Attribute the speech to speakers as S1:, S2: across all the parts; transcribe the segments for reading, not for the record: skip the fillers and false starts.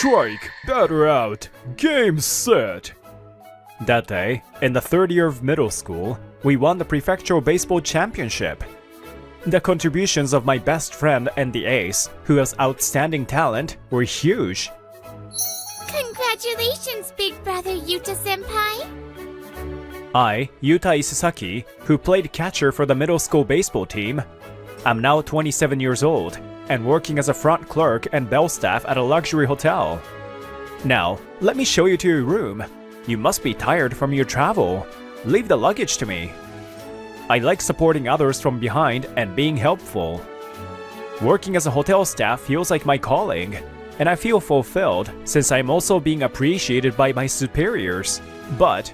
S1: Strike, batter out, game set. That day, in the third year of middle school, we won the prefectural baseball championship. The contributions of my best friend and the ace, who has outstanding talent, were huge.
S2: Congratulations, big brother Yuta-senpai!
S1: I, Yuta Isesaki, who played catcher for the middle school baseball team, am now 27 years old and working as a front clerk and bell staff at a luxury hotel. Now, let me show you to your room. You must be tired from your travel. Leave the luggage to me. I like supporting others from behind and being helpful. Working as a hotel staff feels like my calling, and I feel fulfilled since I'm also being appreciated by my superiors. But,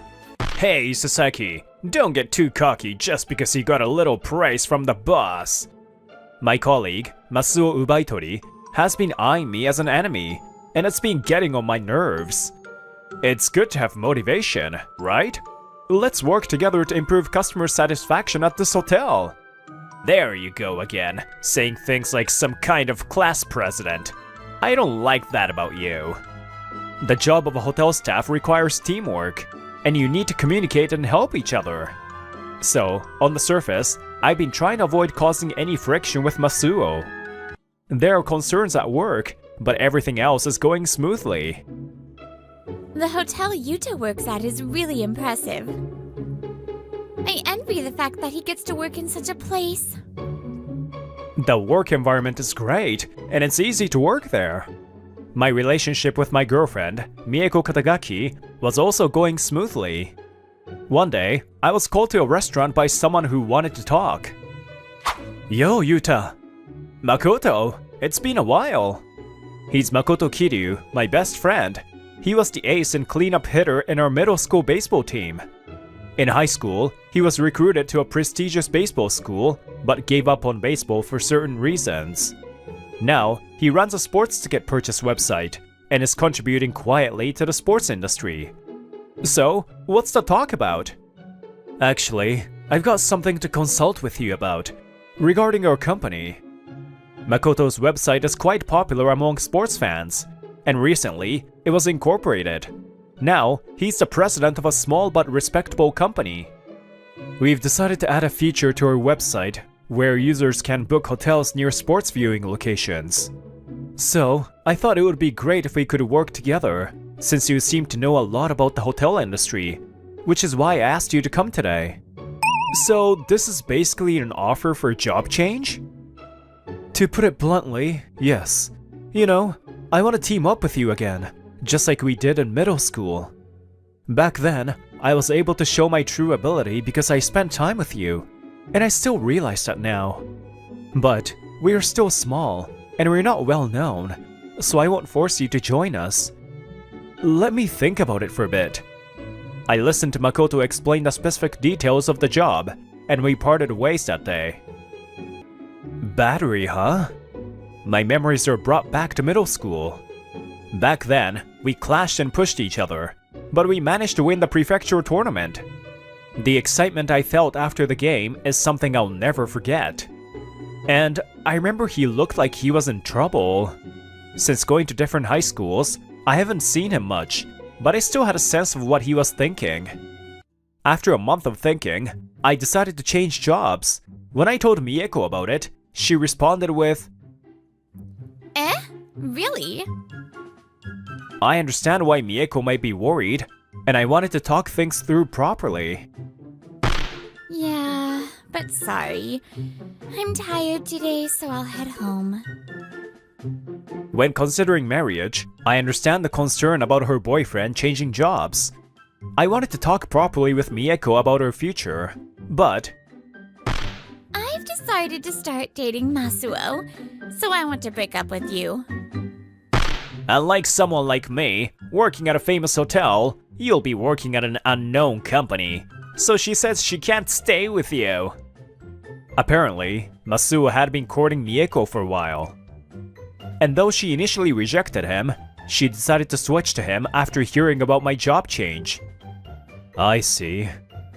S1: hey Sasaki, don't get too cocky just because you got a little praise from the boss. My colleague, Masuo Ubaitori, has been eyeing me as an enemy, and it's been getting on my nerves. It's good to have motivation, right? Let's work together to improve customer satisfaction at this hotel. There you go again, saying things like some kind of class president. I don't like that about you. The job of a hotel staff requires teamwork, and you need to communicate and help each other. So, on the surface, I've been trying to avoid causing any friction with Masuo. There are concerns at work, but everything else is going smoothly.
S2: The hotel Yuta works at is really impressive. I envy the fact that he gets to work in such a place.
S1: The work environment is great, and it's easy to work there. My relationship with my girlfriend, Mieko Katagaki, was also going smoothly. One day, I was called to a restaurant by someone who wanted to talk. Yo, Yuta. Makoto, it's been a while. He's Makoto Kiryu, my best friend. He was the ace and cleanup hitter in our middle school baseball team. In high school, he was recruited to a prestigious baseball school, but gave up on baseball for certain reasons. Now, he runs a sports ticket purchase website and is contributing quietly to the sports industry. So, what's the talk about? Actually, I've got something to consult with you about, regarding our company. Makoto's website is quite popular among sports fans, and recently, it was incorporated. Now, he's the president of a small but respectable company. We've decided to add a feature to our website where users can book hotels near sports viewing locations. So, I thought it would be great if we could work together, since you seem to know a lot about the hotel industry, which is why I asked you to come today. So, this is basically an offer for a job change? To put it bluntly, yes. You know, I want to team up with you again, just like we did in middle school. Back then, I was able to show my true ability because I spent time with you, and I still realize that now. But we are still small, and we're not well known, so I won't force you to join us. Let me think about it for a bit. I listened to Makoto explain the specific details of the job, and we parted ways that day. Battery, huh? My memories are brought back to middle school. Back then, we clashed and pushed each other, but we managed to win the prefecture tournament. The excitement I felt after the game is something I'll never forget. And I remember he looked like he was in trouble. Since going to different high schools, I haven't seen him much, but I still had a sense of what he was thinking. After a month of thinking, I decided to change jobs. When I told Mieko about it, she responded with,
S2: Eh? Really?
S1: I understand why Mieko might be worried, and I wanted to talk things through properly.
S2: Yeah, but sorry. I'm tired today, so I'll head home.
S1: When considering marriage, I understand the concern about her boyfriend changing jobs. I wanted to talk properly with Mieko about her future, but
S2: I've decided to start dating Masuo, so I want to break up with you.
S1: unlike someone like me, working at a famous hotel, you'll be working at an unknown company, so she says she can't stay with you. Apparently, Masuo had been courting Mieko for a while. And though she initially rejected him, she decided to switch to him after hearing about my job change. I see.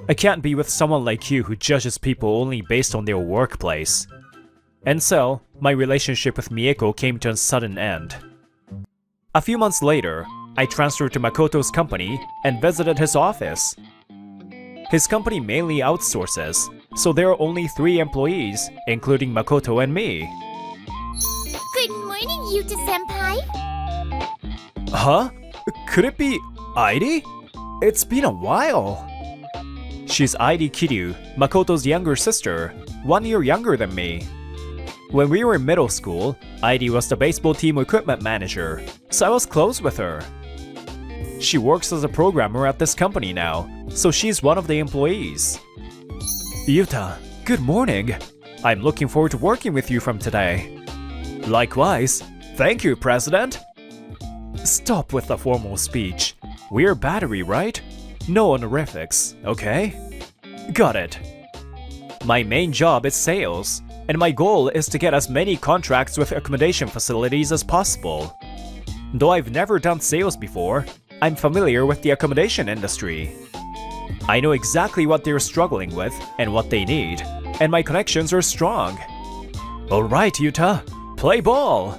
S1: I can't be with someone like you who judges people only based on their workplace. And so, my relationship with Mieko came to a sudden end. A few months later, I transferred to Makoto's company and visited his office. His company mainly outsources, so there are only 3 employees, including Makoto and me.
S2: Good morning, Yuta-senpai.
S1: Huh? Could it be Airi? It's been a while. She's Airi Kiryu, Makoto's younger sister, 1 year younger than me. When we were in middle school, Airi was the baseball team equipment manager, so I was close with her. She works as a programmer at this company now, so she's one of the employees. Yuta, good morning. I'm looking forward to working with you from today. Likewise. Thank you, President. Stop with the formal speech. We're Battery, right? No honorifics, okay? Got it. My main job is sales, and my goal is to get as many contracts with accommodation facilities as possible. Though I've never done sales before, I'm familiar with the accommodation industry. I know exactly what they're struggling with and what they need, and my connections are strong. Alright, Yuta, play ball!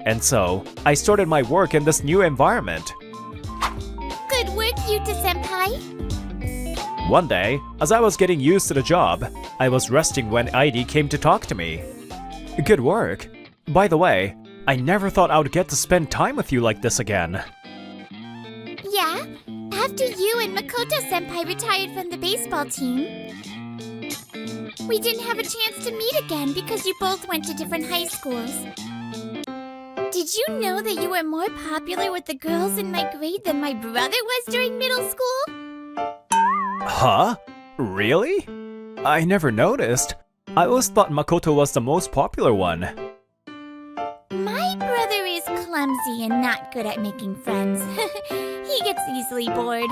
S1: And so, I started my work in this new environment.
S2: Good work, Yuta-senpai.
S1: One day, as I was getting used to the job, I was resting when Airi came to talk to me. Good work. By the way, I never thought I would get to spend time with you like this again.
S2: Yeah, after you and Makoto-senpai retired from the baseball team, we didn't have a chance to meet again because you both went to different high schools. Did you know that you were more popular with the girls in my grade than my brother was during middle school?
S1: Huh? Really? I never noticed. I always thought Makoto was the most popular one.
S2: My brother is clumsy and not good at making friends. He gets easily bored.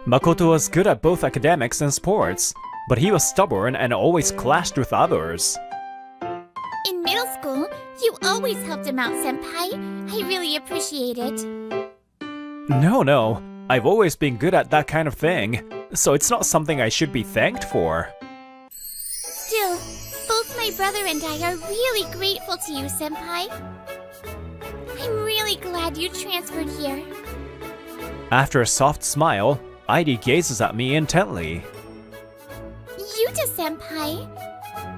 S1: Makoto was good at both academics and sports, but he was stubborn and always clashed with others.
S2: In middle school, you always helped him out, senpai. I really appreciate it.
S1: No. I've always been good at that kind of thing, so it's not something I should be thanked for.
S2: Still, both my brother and I are really grateful to you, senpai. I'm really glad you transferred here.
S1: After a soft smile, Airi gazes at me intently.
S2: Yuta-senpai,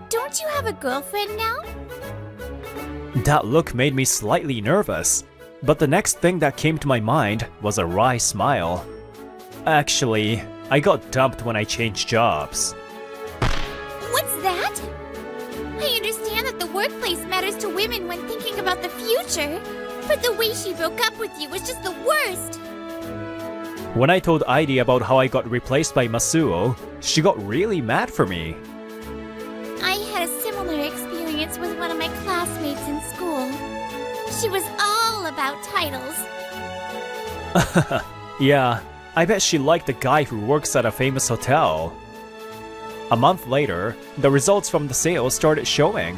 S2: don't you have a girlfriend now?
S1: That look made me slightly nervous, but the next thing that came to my mind was a wry smile. Actually, I got dumped when I changed jobs.
S2: What's that? I understand that the workplace matters to women when thinking about the future, but the way she broke up with you was just the worst.
S1: When I told Airi about how I got replaced by Masuo, she got really mad for me.
S2: I had a similar experience with one of my classmates in school. She was all about titles.
S1: Yeah, I bet she liked the guy who works at a famous hotel. A month later, the results from the sales started showing.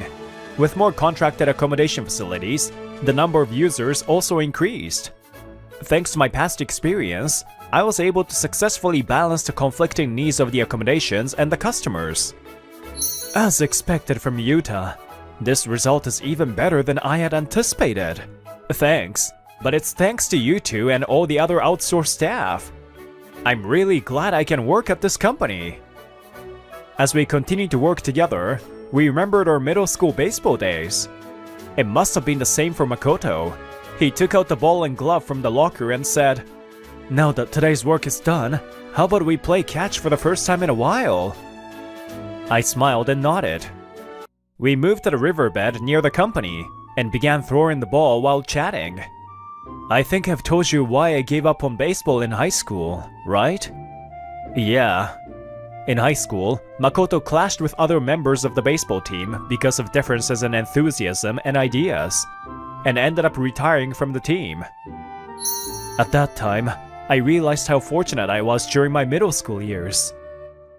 S1: With more contracted accommodation facilities, the number of users also increased. Thanks to my past experience, I was able to successfully balance the conflicting needs of the accommodations and the customers. As expected from Yuta, this result is even better than I had anticipated. Thanks, but it's thanks to you two and all the other outsourced staff. I'm really glad I can work at this company. As we continued to work together, we remembered our middle school baseball days. It must have been the same for Makoto. He took out the ball and glove from the locker and said, "Now that today's work is done, how about we play catch for the first time in a while?" I smiled and nodded. We moved to the riverbed near the company and began throwing the ball while chatting. I think I've told you why I gave up on baseball in high school, right? Yeah. In high school, Makoto clashed with other members of the baseball team because of differences in enthusiasm and ideas, and ended up retiring from the team. At that time, I realized how fortunate I was during my middle school years.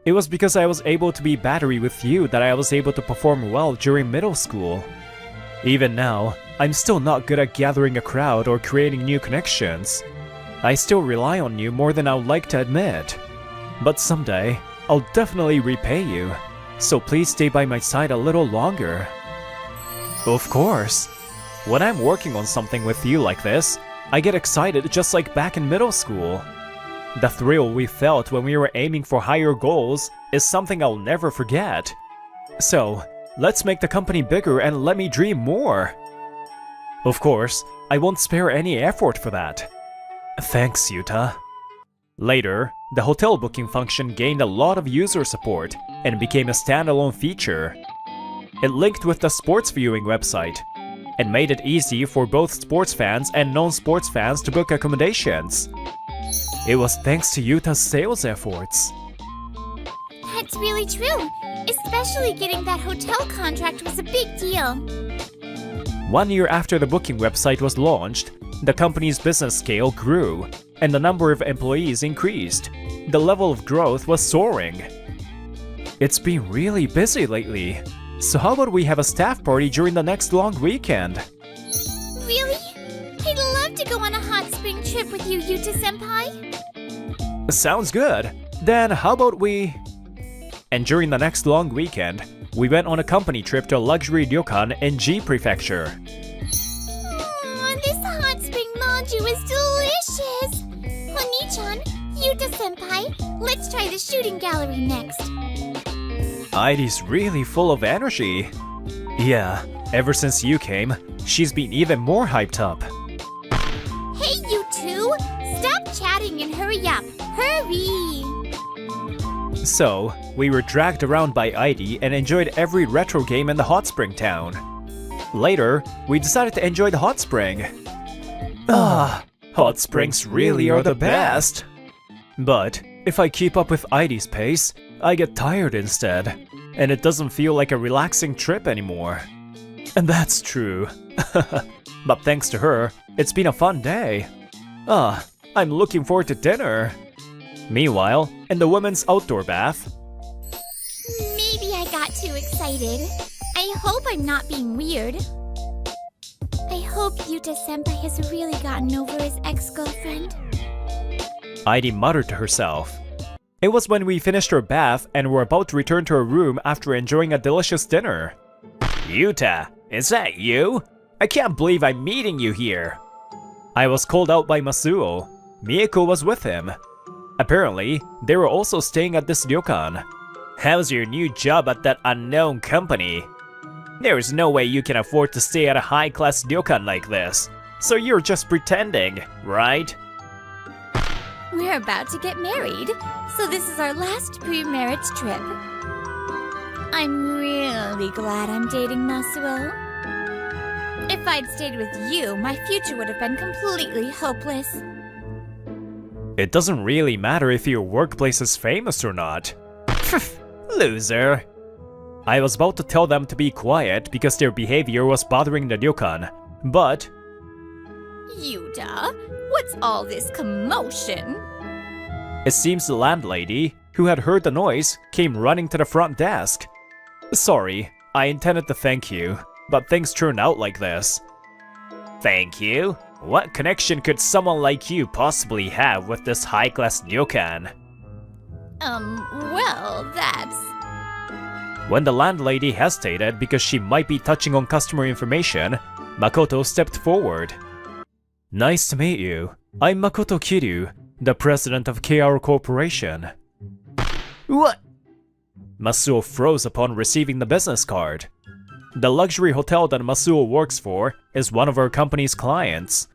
S1: It was because I was able to be battery with you that I was able to perform well during middle school. Even now, I'm still not good at gathering a crowd or creating new connections. I still rely on you more than I would like to admit. But someday, I'll definitely repay you, so please stay by my side a little longer. Of course. When I'm working on something with you like this, I get excited just like back in middle school. The thrill we felt when we were aiming for higher goals is something I'll never forget. So, let's make the company bigger and let me dream more. Of course, I won't spare any effort for that. Thanks, Yuta. Later, the hotel booking function gained a lot of user support and became a standalone feature. It linked with the sports viewing website and made it easy for both sports fans and non-sports fans to book accommodations. It was thanks to Yuta's sales efforts.
S2: That's really true. Especially getting that hotel contract was a big deal.
S1: 1 year after the booking website was launched, the company's business scale grew, and the number of employees increased. The level of growth was soaring. It's been really busy lately, so how about we have a staff party during the next long weekend?
S2: Really? I'd love to go on a hot spring trip with you, Yuta-senpai.
S1: Sounds good. Then how about we... And during the next long weekend, we went on a company trip to a luxury ryokan in G Prefecture.
S2: This hot spring manju is delicious! Oni-chan, Yuta-senpai, let's try the shooting gallery next.
S1: Aidi's really full of energy. Yeah, ever since you came, she's been even more hyped up.
S2: Hey, you two! Stop chatting and hurry up! Hurry!
S1: So, we were dragged around by Aidi and enjoyed every retro game in the hot spring town. Later, we decided to enjoy the hot spring. Hot springs really are the best! But, if I keep up with Aidi's pace, I get tired instead, and it doesn't feel like a relaxing trip anymore. And that's true. But thanks to her, it's been a fun day. I'm looking forward to dinner. Meanwhile, in the women's outdoor bath...
S2: Maybe I got too excited. I hope I'm not being weird. I hope Yuta-senpai has really gotten over his ex-girlfriend.
S1: Aidi muttered to herself. It was when we finished our bath and were about to return to our room after enjoying a delicious dinner. Yuta, is that you? I can't believe I'm meeting you here. I was called out by Masuo. Mieko was with him. Apparently, they were also staying at this ryokan. How's your new job at that unknown company? There is no way you can afford to stay at a high-class ryokan like this. So you're just pretending, right?
S2: We're about to get married, so this is our last pre-marriage trip. I'm really glad I'm dating Masuo. If I'd stayed with you, my future would have been completely hopeless.
S1: It doesn't really matter if your workplace is famous or not. Loser. I was about to tell them to be quiet because their behavior was bothering the ryokan, but...
S2: Yuta, what's all this commotion?
S1: It seems the landlady, who had heard the noise, came running to the front desk. Sorry, I intended to thank you, but things turned out like this. Thank you? What connection could someone like you possibly have with this high-class ryokan?
S2: Well, that's...
S1: When the landlady hesitated because she might be touching on customer information, Makoto stepped forward. Nice to meet you. I'm Makoto Kiryu, the president of KR Corporation. What? Masuo froze upon receiving the business card. The luxury hotel that Masuo works for is one of our company's clients,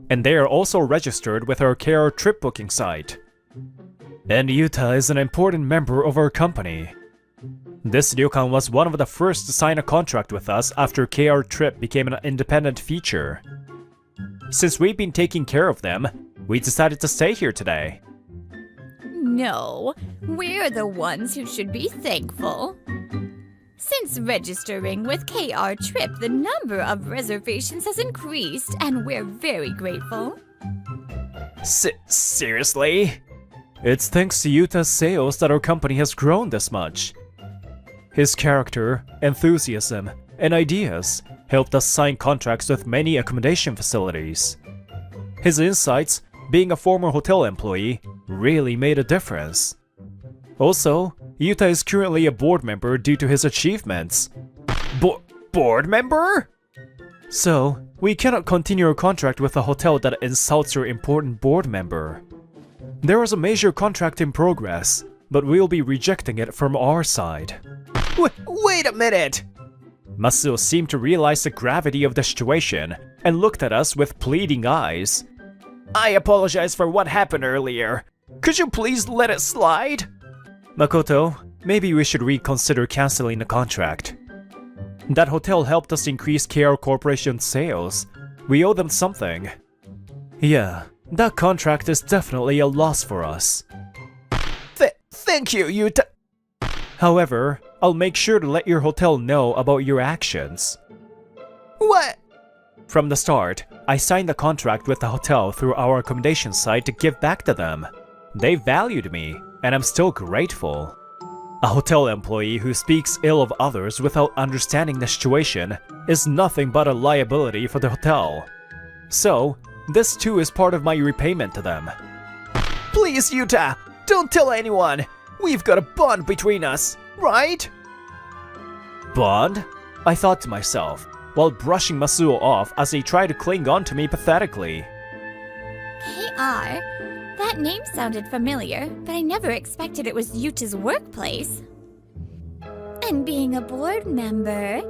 S1: and they are also registered with our KR trip booking site. And Yuta is an important member of our company. This ryokan was one of the first to sign a contract with us after KR Trip became an independent feature. Since we've been taking care of them, we decided to stay here today.
S2: No, we're the ones who should be thankful. Since registering with KR Trip, the number of reservations has increased, and we're very grateful.
S1: Seriously? It's thanks to Yuta's sales that our company has grown this much. His character, enthusiasm, and ideas helped us sign contracts with many accommodation facilities. His insights, being a former hotel employee, really made a difference. Also, Yuta is currently a board member due to his achievements. Board member? So, we cannot continue our contract with a hotel that insults your important board member. There is a major contract in progress, but we'll be rejecting it from our side.
S3: Wait a minute!
S1: Masuo seemed to realize the gravity of the situation and looked at us with pleading eyes.
S3: I apologize for what happened earlier. Could you please let it slide?
S1: Makoto, maybe we should reconsider canceling the contract. That hotel helped us increase KR Corporation's sales. We owe them something. Yeah, that contract is definitely a loss for us.
S3: Thank you, Yuta.
S1: However, I'll make sure to let your hotel know about your actions.
S3: What?
S1: From the start, I signed the contract with the hotel through our accommodation site to give back to them. They valued me, and I'm still grateful. A hotel employee who speaks ill of others without understanding the situation is nothing but a liability for the hotel. So, this too is part of my repayment to them.
S3: Please, Yuta, don't tell anyone. We've got a bond between us, right?
S1: Bond? I thought to myself, while brushing Masuo off as he tried to cling on to me pathetically.
S2: KR? That name sounded familiar, but I never expected it was Yuta's workplace. And being a board member,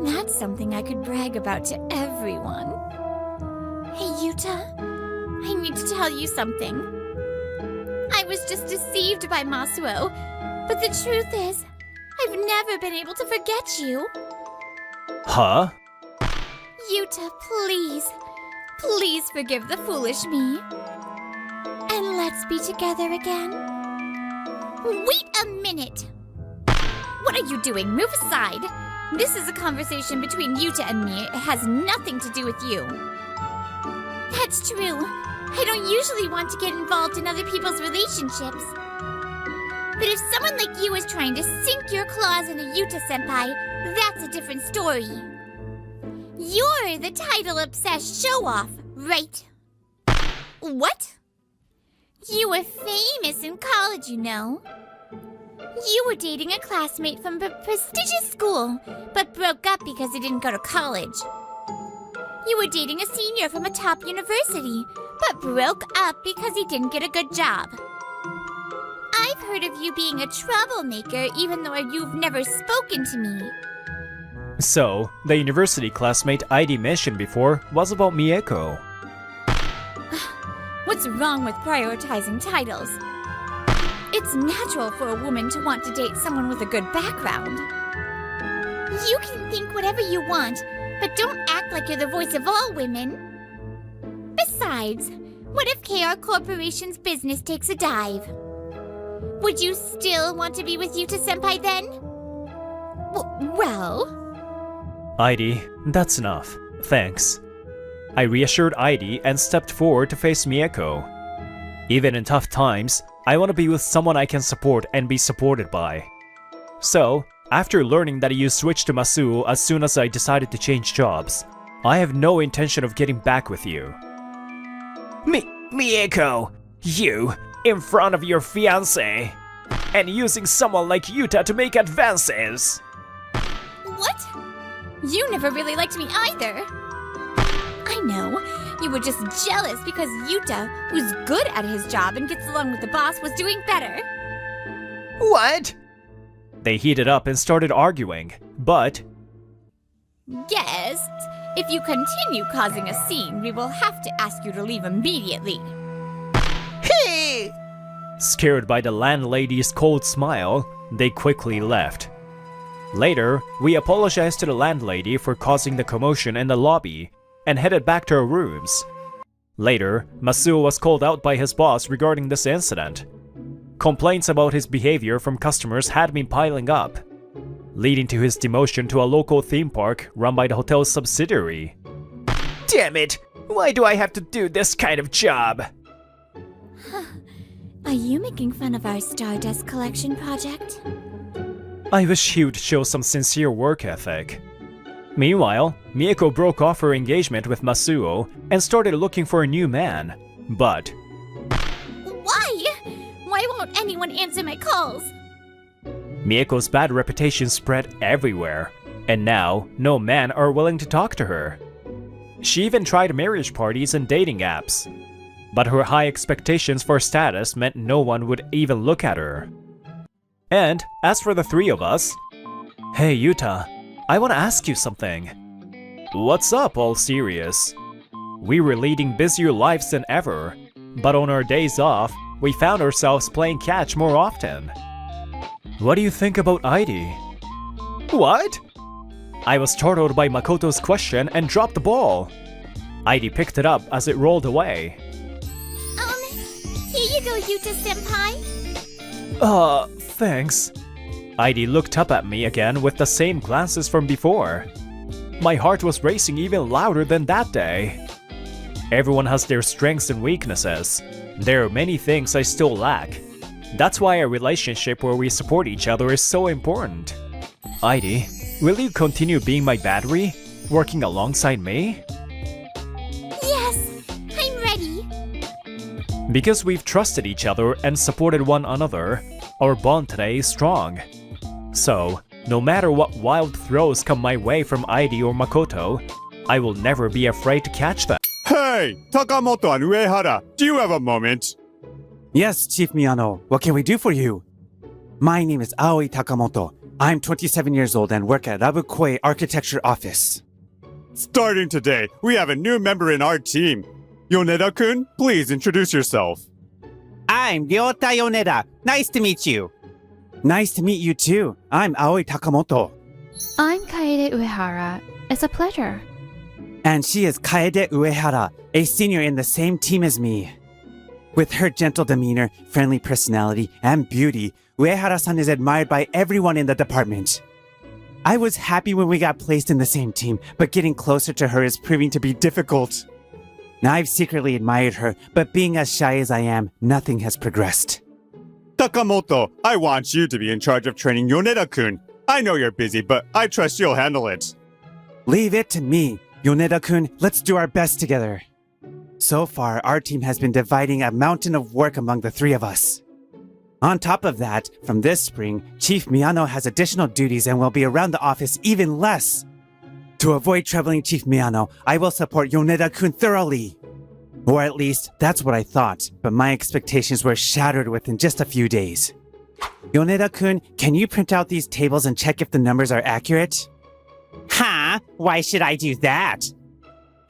S2: that's something I could brag about to everyone. Hey Yuta, I need to tell you something. I was just deceived by Masuo, but the truth is, I've never been able to forget you.
S1: Huh?
S2: Yuta, please forgive the foolish me. And let's be together again. Wait a minute! What are you doing? Move aside! This is a conversation between Yuta and me. It has nothing to do with you. That's true. I don't usually want to get involved in other people's relationships. But if someone like you is trying to sink your claws into Yuta-senpai, that's a different story. You're the title-obsessed show-off, right? What? You were famous in college, you know. You were dating a classmate from a prestigious school, but broke up because he didn't go to college. You were dating a senior from a top university, but broke up because he didn't get a good job. I've heard of you being a troublemaker, even though you've never spoken to me.
S1: So, the university classmate Heidi mentioned before was about Mieko.
S2: What's wrong with prioritizing titles? It's natural for a woman to want to date someone with a good background. You can think whatever you want, but don't act like you're the voice of all women. Besides, what if KR Corporation's business takes a dive? Would you still want to be with Yuta-senpai then? Well...
S1: Heidi, that's enough. Thanks. I reassured Heidi and stepped forward to face Mieko. Even in tough times, I want to be with someone I can support and be supported by. So, after learning that you switched to Masuo as soon as I decided to change jobs, I have no intention of getting back with you.
S3: Mieko, you, in front of your fiancé, and using someone like Yuta to make advances.
S2: What? You never really liked me either. I know. You were just jealous because Yuta, who's good at his job and gets along with the boss, was doing better.
S3: What?
S1: They heated up and started arguing, but...
S2: Guests, if you continue causing a scene, we will have to ask you to leave immediately.
S3: Hey!
S1: Scared by the landlady's cold smile, they quickly left. Later, we apologized to the landlady for causing the commotion in the lobby and headed back to our rooms. Later, Masuo was called out by his boss regarding this incident. Complaints about his behavior from customers had been piling up, leading to his demotion to a local theme park run by the hotel's subsidiary.
S3: Damn it! Why do I have to do this kind of job?
S2: Are you making fun of our Stardust Collection project?
S1: I wish he would show some sincere work ethic. Meanwhile, Mieko broke off her engagement with Masuo and started looking for a new man. But...
S2: Why? Why won't anyone answer my calls?
S1: Mieko's bad reputation spread everywhere, and now no men are willing to talk to her. She even tried marriage parties and dating apps. But her high expectations for status meant no one would even look at her. And as for the three of us, hey Yuta, I want to ask you something. What's up, all serious? We were leading busier lives than ever, but on our days off, we found ourselves playing catch more often. What do you think about Airi? What? I was startled by Makoto's question and dropped the ball. Airi picked it up as it rolled away.
S2: Here you go, Yuta-senpai.
S1: Thanks. Airi looked up at me again with the same glances from before. My heart was racing even louder than that day. Everyone has their strengths and weaknesses. There are many things I still lack. That's why a relationship where we support each other is so important. Airi, will you continue being my battery, working alongside me?
S2: Yes, I'm ready.
S1: Because we've trusted each other and supported one another, our bond today is strong. So, no matter what wild throws come my way from Airi or Makoto, I will never be afraid to catch them.
S4: Hey, Takamoto and Uehara, do you have a moment?
S5: Yes, Chief Miyano. What can we do for you? My name is Aoi Takamoto. I'm 27 years old and work at Rabukoi Architecture Office.
S4: Starting today, we have a new member in our team. Yoneda-kun, please introduce yourself.
S5: I'm Ryota Yoneda. Nice to meet you. Nice to meet you too. I'm Aoi Takamoto.
S6: I'm Kaede Uehara. It's a pleasure.
S5: And she is Kaede Uehara, a senior in the same team as me. With her gentle demeanor, friendly personality, and beauty, Uehara-san is admired by everyone in the department. I was happy when we got placed in the same team, but getting closer to her is proving to be difficult. Now I've secretly admired her, but being as shy as I am, nothing has progressed.
S4: Takamoto, I want you to be in charge of training Yoneda-kun. I know you're busy, but I trust you'll handle it.
S5: Leave it to me. Yoneda-kun, let's do our best together. So far, our team has been dividing a mountain of work among the three of us. On top of that, from this spring, Chief Miyano has additional duties and will be around the office even less. To avoid troubling Chief Miyano, I will support Yoneda-kun thoroughly. Or at least, that's what I thought, but my expectations were shattered within just a few days. Yoneda-kun, can you print out these tables and check if the numbers are accurate? Huh? Why should I do that?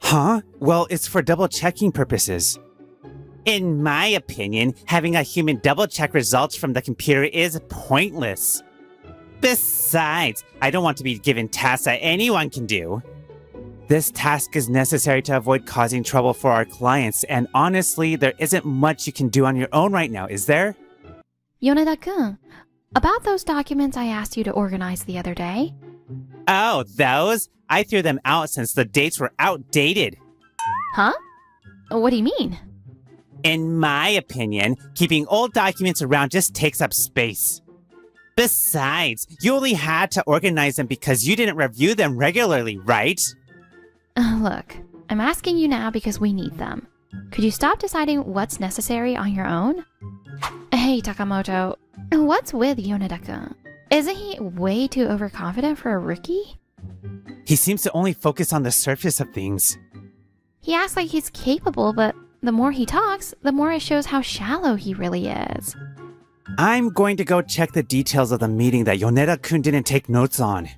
S5: Huh? Well, it's for double-checking purposes. In my opinion, having a human double-check results from the computer is pointless. Besides, I don't want to be given tasks that anyone can do. This task is necessary to avoid causing trouble for our clients, and honestly, there isn't much you can do on your own right now, is there?
S6: Yoneda-kun, about those documents I asked you to organize the other day.
S5: Oh, those? I threw them out since the dates were outdated.
S6: Huh? What do you mean?
S5: In my opinion, keeping old documents around just takes up space. Besides, you only had to organize them because you didn't review them regularly, right?
S6: Look, I'm asking you now because we need them. Could you stop deciding what's necessary on your own? Hey, Takamoto, what's with Yoneda-kun? Isn't he way too overconfident for a rookie?
S5: He seems to only focus on the surface of things.
S6: He acts like he's capable, but the more he talks, the more it shows how shallow he really is.
S5: I'm going to go check the details of the meeting that Yoneda-kun didn't take notes on.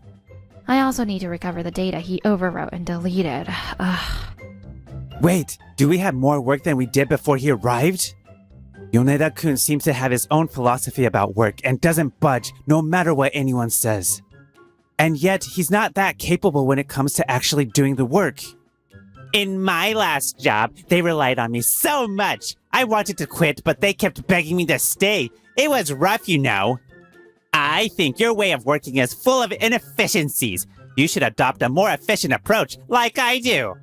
S6: I also need to recover the data he overwrote and deleted. Ugh.
S5: Wait, do we have more work than we did before he arrived? Yoneda-kun seems to have his own philosophy about work and doesn't budge no matter what anyone says. And yet, he's not that capable when it comes to actually doing the work. In my last job, they relied on me so much. I wanted to quit, but they kept begging me to stay. It was rough, you know. I think your way of working is full of inefficiencies. You should adopt a more efficient approach, like I do.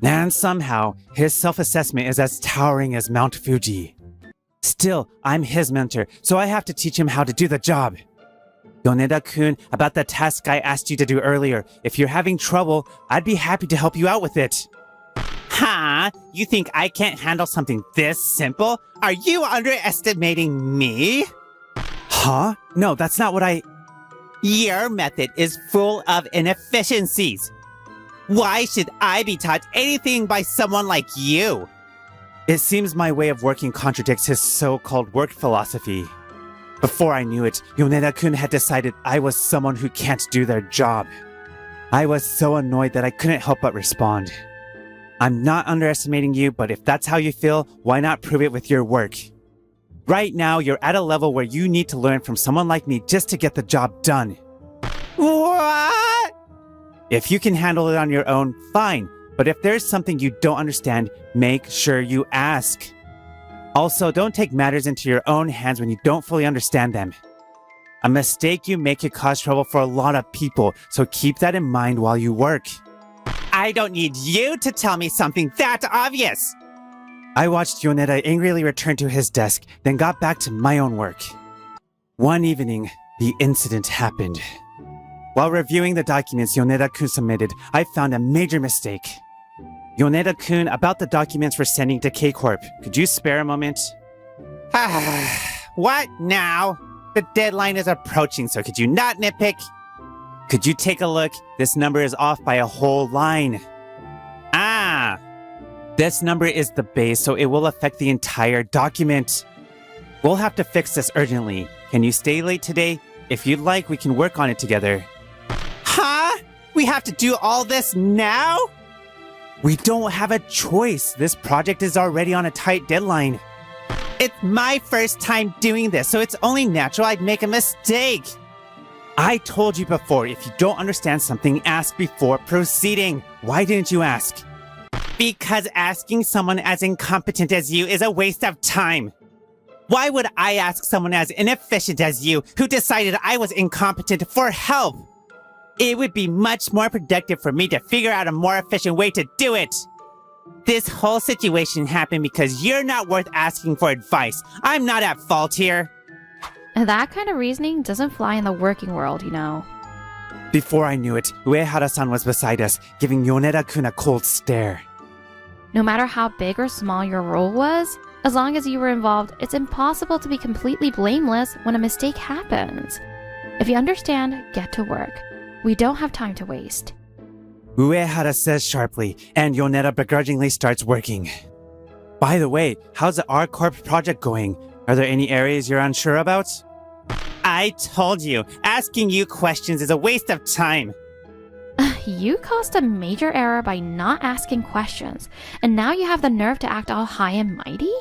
S5: And somehow, his self-assessment is as towering as Mount Fuji. Still, I'm his mentor, so I have to teach him how to do the job. Yoneda-kun, about the task I asked you to do earlier, if you're having trouble, I'd be happy to help you out with it. Huh? You think I can't handle something this simple? Are you underestimating me? Huh? No, that's not what I... Your method is full of inefficiencies. Why should I be taught anything by someone like you? It seems my way of working contradicts his so-called work philosophy. Before I knew it, Yoneda-kun had decided I was someone who can't do their job. I was so annoyed that I couldn't help but respond. I'm not underestimating you, but if that's how you feel, why not prove it with your work? Right now, you're at a level where you need to learn from someone like me just to get the job done. What? If you can handle it on your own, fine. But if there's something you don't understand, make sure you ask. Also, don't take matters into your own hands when you don't fully understand them. A mistake you make could cause trouble for a lot of people, so keep that in mind while you work. I don't need you to tell me something that obvious! I watched Yoneda angrily return to his desk, then got back to my own work. One evening, the incident happened. While reviewing the documents Yoneda-kun submitted, I found a major mistake. Yoneda-kun, about the documents we're sending to K-Corp. Could you spare a moment? What now? The deadline is approaching, so could you not nitpick? Could you take a look? This number is off by a whole line. This number is the base, so it will affect the entire document. We'll have to fix this urgently. Can you stay late today? If you'd like, we can work on it together. Huh? We have to do all this now? We don't have a choice. This project is already on a tight deadline. It's my first time doing this, so it's only natural I'd make a mistake. I told you before, if you don't understand something, ask before proceeding. Why didn't you ask? Because asking someone as incompetent as you is a waste of time. Why would I ask someone as inefficient as you, who decided I was incompetent, for help? It would be much more productive for me to figure out a more efficient way to do it. This whole situation happened because you're not worth asking for advice. I'm not at fault here.
S6: That kind of reasoning doesn't fly in the working world, you know.
S5: Before I knew it, Uehara-san was beside us, giving Yoneda-kun a cold stare.
S6: No matter how big or small your role was, as long as you were involved, it's impossible to be completely blameless when a mistake happens. If you understand, get to work. We don't have time to waste.
S5: Uehara says sharply, and Yoneda begrudgingly starts working. By the way, how's the R-Corp project going? Are there any areas you're unsure about? I told you, asking you questions is a waste of time.
S6: You caused a major error by not asking questions, and now you have the nerve to act all high and mighty?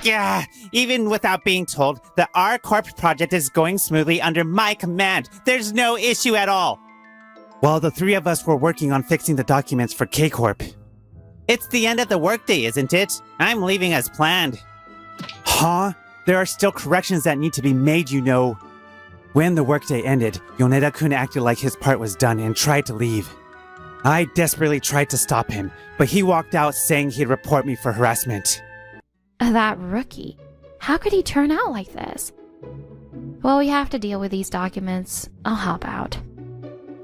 S5: Yeah, even without being told, the R-Corp project is going smoothly under my command. There's no issue at all. While the three of us were working on fixing the documents for K-Corp. It's the end of the workday, isn't it? I'm leaving as planned. Huh? There are still corrections that need to be made, you know. When the workday ended, Yoneda-kun acted like his part was done and tried to leave. I desperately tried to stop him, but he walked out saying he'd report me for harassment.
S6: That rookie. How could he turn out like this? Well, we have to deal with these documents. I'll help out.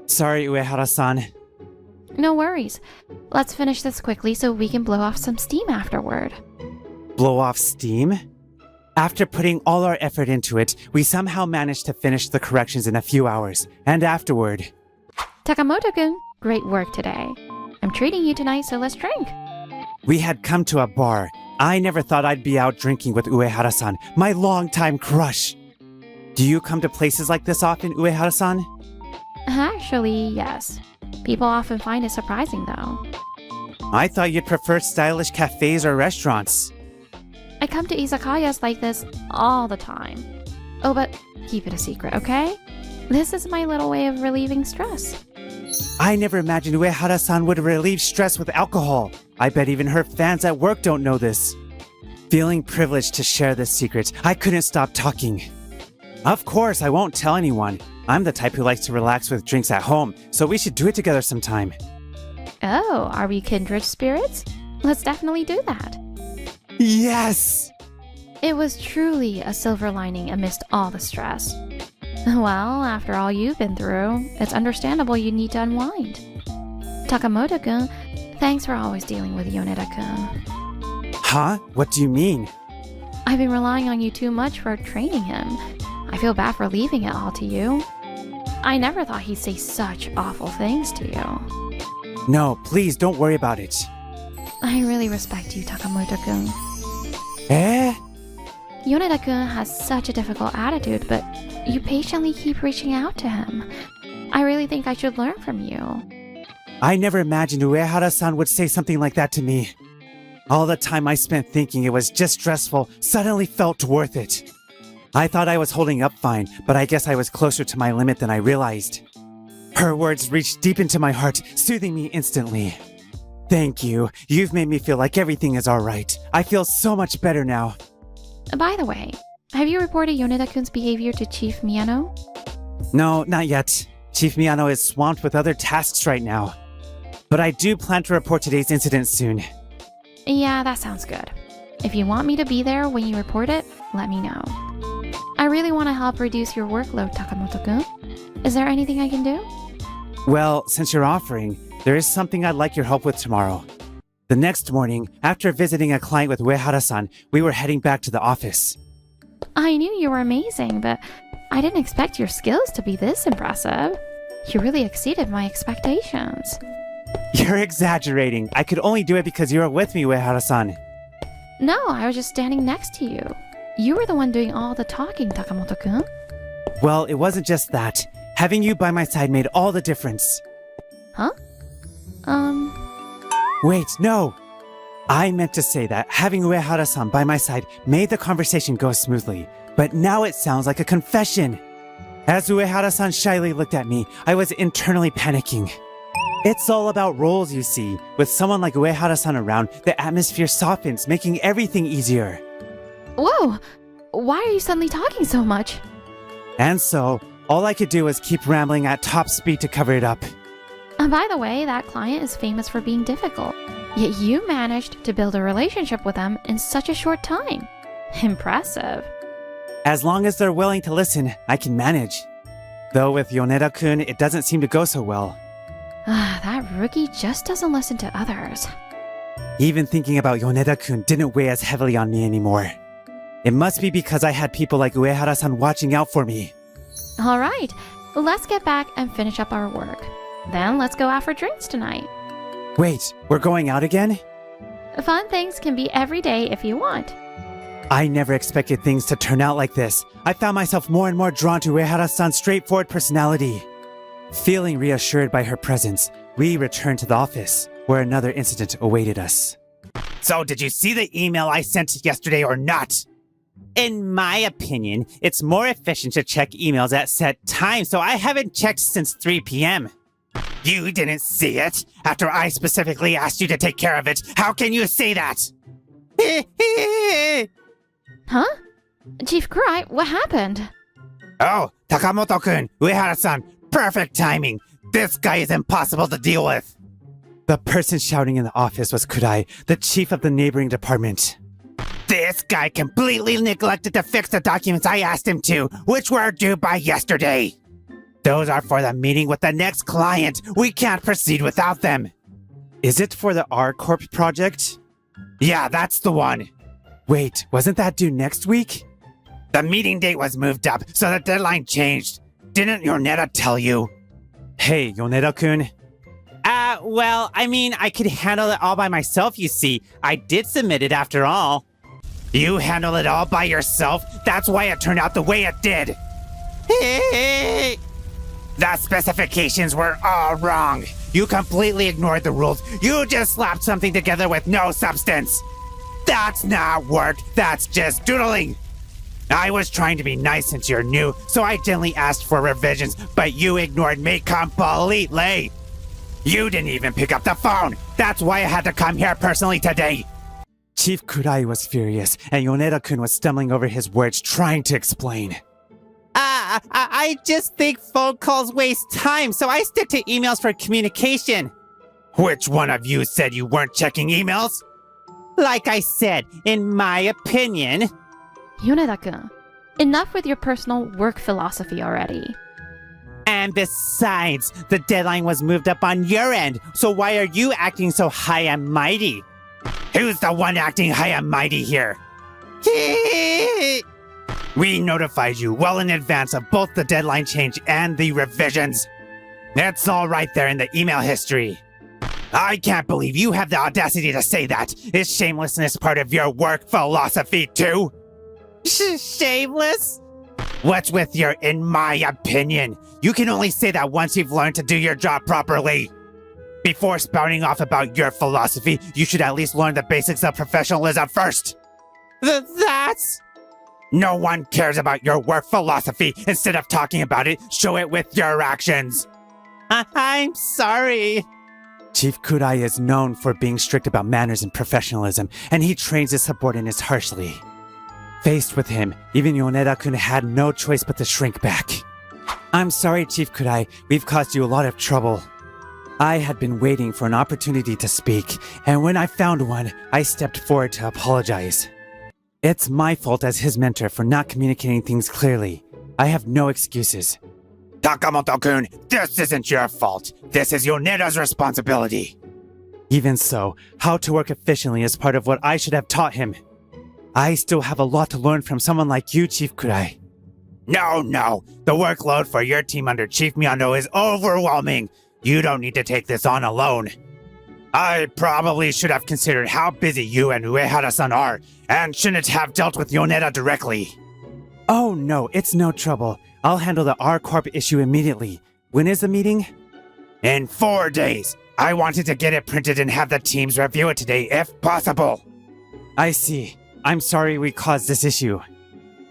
S5: Sorry, Uehara-san.
S6: No worries. Let's finish this quickly so we can blow off some steam afterward.
S5: Blow off steam? After putting all our effort into it, we somehow managed to finish the corrections in a few hours. And afterward...
S6: Takamoto-kun, great work today. I'm treating you tonight, so let's drink.
S5: We had come to a bar. I never thought I'd be out drinking with Uehara-san, my longtime crush. Do you come to places like this often, Uehara-san?
S6: Actually, yes. People often find it surprising, though.
S5: I thought you'd prefer stylish cafes or restaurants.
S6: I come to izakayas like this all the time. Oh, but keep it a secret, okay? This is my little way of relieving stress.
S5: I never imagined Uehara-san would relieve stress with alcohol. I bet even her fans at work don't know this. Feeling privileged to share this secret, I couldn't stop talking. Of course, I won't tell anyone. I'm the type who likes to relax with drinks at home, so we should do it together sometime.
S6: Oh, are we kindred spirits? Let's definitely do that.
S5: Yes!
S6: It was truly a silver lining amidst all the stress. Well, after all you've been through, it's understandable you need to unwind. Takamoto-kun, thanks for always dealing with Yoneda-kun.
S5: Huh? What do you mean?
S6: I've been relying on you too much for training him. I feel bad for leaving it all to you. I never thought he'd say such awful things to you.
S5: No, please don't worry about it.
S6: I really respect you, Takamoto-kun.
S5: Eh?
S6: Yoneda-kun has such a difficult attitude, but you patiently keep reaching out to him. I really think I should learn from you.
S5: I never imagined Uehara-san would say something like that to me. All the time I spent thinking it was just stressful suddenly felt worth it. I thought I was holding up fine, but I guess I was closer to my limit than I realized. Her words reached deep into my heart, soothing me instantly. Thank you. You've made me feel like everything is alright. I feel so much better now.
S6: By the way, have you reported Yoneda-kun's behavior to Chief Miyano?
S5: No, not yet. Chief Miyano is swamped with other tasks right now. But I do plan to report today's incident soon.
S6: Yeah, that sounds good. If you want me to be there when you report it, let me know. I really want to help reduce your workload, Takamoto-kun. Is there anything I can do?
S5: Well, since you're offering, there is something I'd like your help with tomorrow. The next morning, after visiting a client with Uehara-san, we were heading back to the office.
S6: I knew you were amazing, but I didn't expect your skills to be this impressive. You really exceeded my expectations.
S5: You're exaggerating. I could only do it because you were with me, Uehara-san.
S6: No, I was just standing next to you. You were the one doing all the talking, Takamoto-kun.
S5: Well, it wasn't just that. Having you by my side made all the difference.
S6: Huh?
S5: Wait, no! I meant to say that having Uehara-san by my side made the conversation go smoothly, but now it sounds like a confession. As Uehara-san shyly looked at me, I was internally panicking. It's all about roles, you see. With someone like Uehara-san around, the atmosphere softens, making everything easier.
S6: Whoa! Why are you suddenly talking so much?
S5: And so, all I could do was keep rambling at top speed to cover it up.
S6: By the way, that client is famous for being difficult. Yet you managed to build a relationship with them in such a short time. Impressive.
S5: As long as they're willing to listen, I can manage. Though with Yoneda-kun, it doesn't seem to go so well.
S6: That rookie just doesn't listen to others.
S5: Even thinking about Yoneda-kun didn't weigh as heavily on me anymore. It must be because I had people like Uehara-san watching out for me.
S6: Alright, let's get back and finish up our work. Then let's go out for drinks tonight.
S5: Wait, we're going out again?
S6: Fun things can be every day if you want.
S5: I never expected things to turn out like this. I found myself more and more drawn to Uehara-san's straightforward personality. Feeling reassured by her presence, we returned to the office, where another incident awaited us. So did you see the email I sent yesterday or not? In my opinion, it's more efficient to check emails at set times, so I haven't checked since 3 p.m. You didn't see it? After I specifically asked you to take care of it, how can you say that?
S6: Huh? Chief Kurai, what happened?
S5: Oh, Takamoto-kun, Uehara-san, perfect timing. This guy is impossible to deal with. The person shouting in the office was Kurai, the chief of the neighboring department. This guy completely neglected to fix the documents I asked him to, which were due by yesterday. Those are for the meeting with the next client. We can't proceed without them. Is it for the R Corp project? Yeah, that's the one. Wait, wasn't that due next week? The meeting date was moved up, so the deadline changed. Didn't Yoneda tell you? Hey, Yoneda-kun. Well, I mean, I could handle it all by myself, you see. I did submit it after all. You handle it all by yourself? That's why it turned out the way it did. The specifications were all wrong. You completely ignored the rules. You just slapped something together with no substance. That's not work. That's just doodling. I was trying to be nice since you're new, so I gently asked for revisions, but you ignored me completely. You didn't even pick up the phone. That's why I had to come here personally today. Chief Kurai was furious, and Yoneda-kun was stumbling over his words, trying to explain. I just think phone calls waste time, so I stick to emails for communication. Which one of you said you weren't checking emails? Like I said, in my opinion...
S6: Yoneda-kun, enough with your personal work philosophy already.
S5: And besides, the deadline was moved up on your end, so why are you acting so high and mighty? Who's the one acting high and mighty here? We notified you well in advance of both the deadline change and the revisions. It's all right there in the email history. I can't believe you have the audacity to say that. Is shamelessness part of your work philosophy too? Shameless? What's with your "in my opinion"? You can only say that once you've learned to do your job properly. Before spouting off about your philosophy, you should at least learn the basics of professionalism first. That's... No one cares about your work philosophy. Instead of talking about it, show it with your actions. I'm sorry. Chief Kurai is known for being strict about manners and professionalism, and he trains his subordinates harshly. Faced with him, even Yoneda-kun had no choice but to shrink back. I'm sorry, Chief Kurai. We've caused you a lot of trouble. I had been waiting for an opportunity to speak, and when I found one, I stepped forward to apologize. It's my fault as his mentor for not communicating things clearly. I have no excuses. Takamoto-kun, this isn't your fault. This is Yoneda's responsibility. Even so, how to work efficiently is part of what I should have taught him. I still have a lot to learn from someone like you, Chief Kurai. No. The workload for your team under Chief Miyano is overwhelming. You don't need to take this on alone. I probably should have considered how busy you and Uehara-san are, and shouldn't have dealt with Yoneda directly. Oh no, it's no trouble. I'll handle the R-Corp issue immediately. When is the meeting? In 4 days. I wanted to get it printed and have the teams review it today if possible. I see. I'm sorry we caused this issue.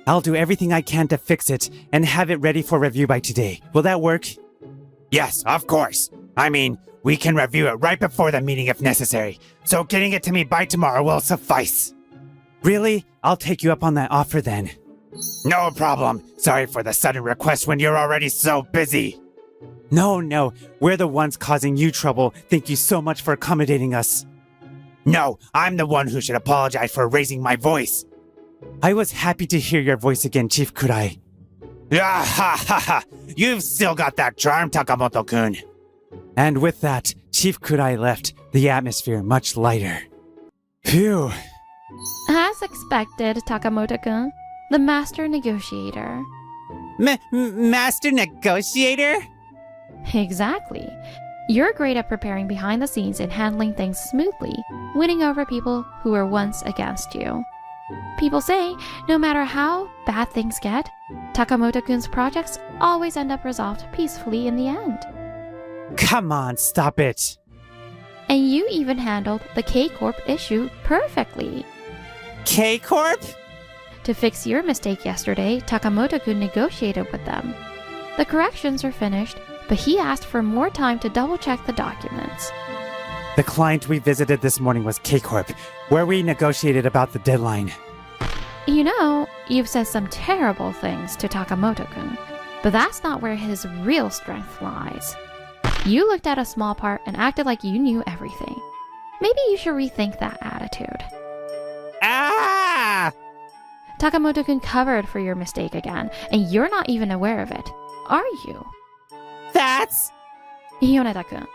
S5: I'll do everything I can to fix it and have it ready for review by today. Will that work? Yes, of course. I mean, we can review it right before the meeting if necessary, so getting it to me by tomorrow will suffice. Really? I'll take you up on that offer then. No problem. Sorry for the sudden request when you're already so busy. No. We're the ones causing you trouble. Thank you so much for accommodating us. No, I'm the one who should apologize for raising my voice. I was happy to hear your voice again, Chief Kurai. Ha! You've still got that charm, Takamoto-kun. And with that, Chief Kurai left, the atmosphere much lighter. Phew.
S6: As expected, Takamoto-kun, the master negotiator.
S5: Master negotiator?
S6: Exactly. You're great at preparing behind the scenes and handling things smoothly, winning over people who were once against you. People say, no matter how bad things get, Takamoto-kun's projects always end up resolved peacefully in the end.
S5: Come on, stop it.
S6: And you even handled the K-Corp issue perfectly.
S5: K-Corp?
S6: To fix your mistake yesterday, Takamoto-kun negotiated with them. The corrections are finished, but he asked for more time to double-check the documents.
S5: The client we visited this morning was K-Corp, where we negotiated about the deadline.
S6: You know, you've said some terrible things to Takamoto-kun, but that's not where his real strength lies. You looked at a small part and acted like you knew everything. Maybe you should rethink that attitude.
S5: Ah!
S6: Takamoto-kun covered for your mistake again, and you're not even aware of it, are you?
S5: That's...
S6: Yoneda-kun,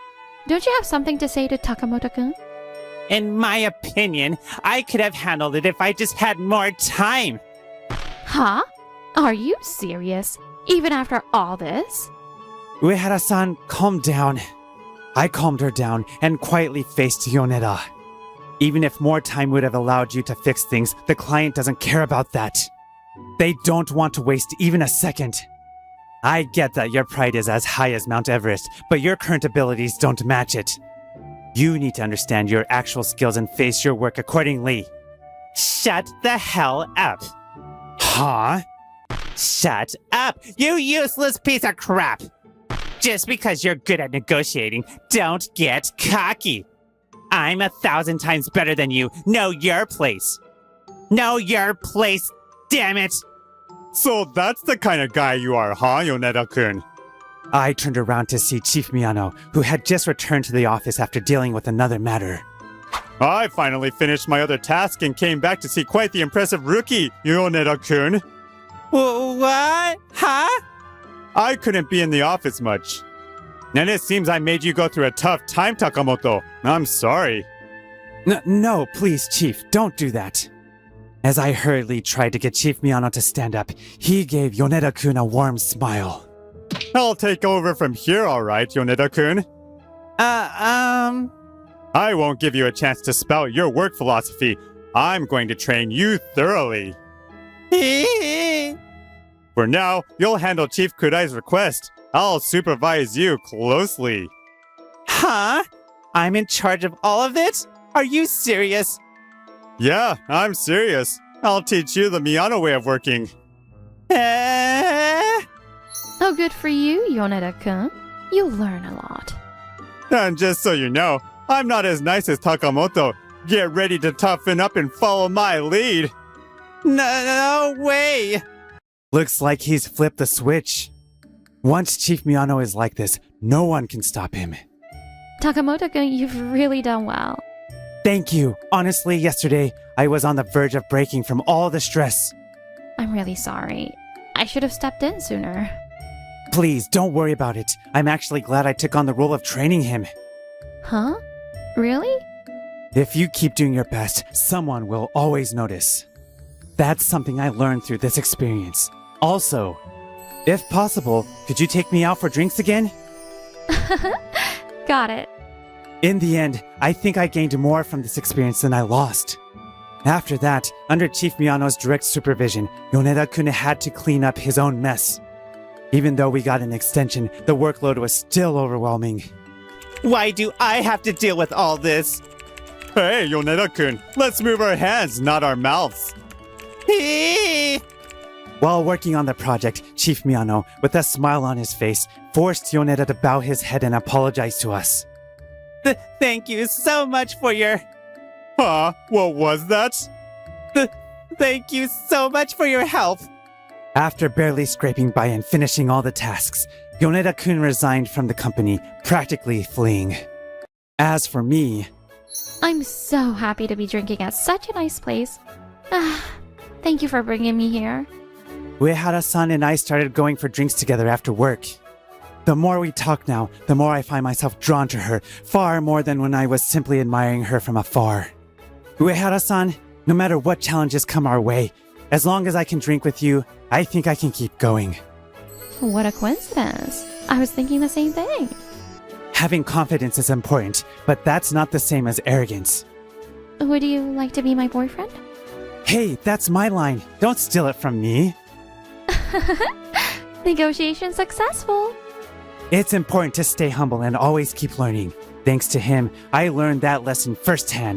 S6: don't you have something to say to Takamoto-kun?
S5: In my opinion, I could have handled it if I just had more time.
S6: Huh? Are you serious? Even after all this?
S5: Uehara-san, calm down. I calmed her down and quietly faced Yoneda. Even if more time would have allowed you to fix things, the client doesn't care about that. They don't want to waste even a second. I get that your pride is as high as Mount Everest, but your current abilities don't match it. You need to understand your actual skills and face your work accordingly. Shut the hell up. Huh? Shut up, you useless piece of crap. Just because you're good at negotiating, don't get cocky. I'm 1,000 times better than you. Know your place. Know your place, damn it.
S4: So that's the kind of guy you are, huh, Yoneda-kun?
S5: I turned around to see Chief Miyano, who had just returned to the office after dealing with another matter.
S4: I finally finished my other task and came back to see quite the impressive rookie, Yoneda-kun.
S5: What? Huh?
S4: I couldn't be in the office much. And it seems I made you go through a tough time, Takamoto. I'm sorry.
S5: No, please, Chief, don't do that. As I hurriedly tried to get Chief Miyano to stand up, he gave Yoneda-kun a warm smile.
S4: I'll take over from here, all right, Yoneda-kun. I won't give you a chance to spout your work philosophy. I'm going to train you thoroughly. For now, you'll handle Chief Kudai's request. I'll supervise you closely.
S5: Huh? I'm in charge of all of it? Are you serious?
S4: Yeah, I'm serious. I'll teach you the Miyano way of working.
S6: Oh, good for you, Yoneda-kun. You'll learn a lot.
S4: And just so you know, I'm not as nice as Takamoto. Get ready to toughen up and follow my lead.
S5: No way! Looks like he's flipped the switch. Once Chief Miyano is like this, no one can stop him.
S6: Takamoto-kun, you've really done well.
S5: Thank you. Honestly, yesterday, I was on the verge of breaking from all the stress.
S6: I'm really sorry. I should have stepped in sooner.
S5: Please, don't worry about it. I'm actually glad I took on the role of training him.
S6: Huh? Really?
S5: If you keep doing your best, someone will always notice. That's something I learned through this experience. Also, if possible, could you take me out for drinks again?
S6: Got it.
S5: In the end, I think I gained more from this experience than I lost. After that, under Chief Miyano's direct supervision, Yoneda-kun had to clean up his own mess. Even though we got an extension, the workload was still overwhelming. Why do I have to deal with all this?
S4: Hey, Yoneda-kun, let's move our hands, not our mouths.
S5: While working on the project, Chief Miyano, with a smile on his face, forced Yoneda to bow his head and apologize to us. Thank you so much for your...
S4: Huh? What was that?
S5: Thank you so much for your help. After barely scraping by and finishing all the tasks, Yoneda-kun resigned from the company, practically fleeing. As for me...
S6: I'm so happy to be drinking at such a nice place. Thank you for bringing me here.
S5: Uehara-san and I started going for drinks together after work. The more we talk now, the more I find myself drawn to her, far more than when I was simply admiring her from afar. Uehara-san, no matter what challenges come our way, as long as I can drink with you, I think I can keep going.
S6: What a coincidence. I was thinking the same thing.
S5: Having confidence is important, but that's not the same as arrogance.
S6: Would you like to be my boyfriend?
S5: Hey, that's my line. Don't steal it from me.
S6: Negotiation successful.
S5: It's important to stay humble and always keep learning. Thanks to him, I learned that lesson firsthand.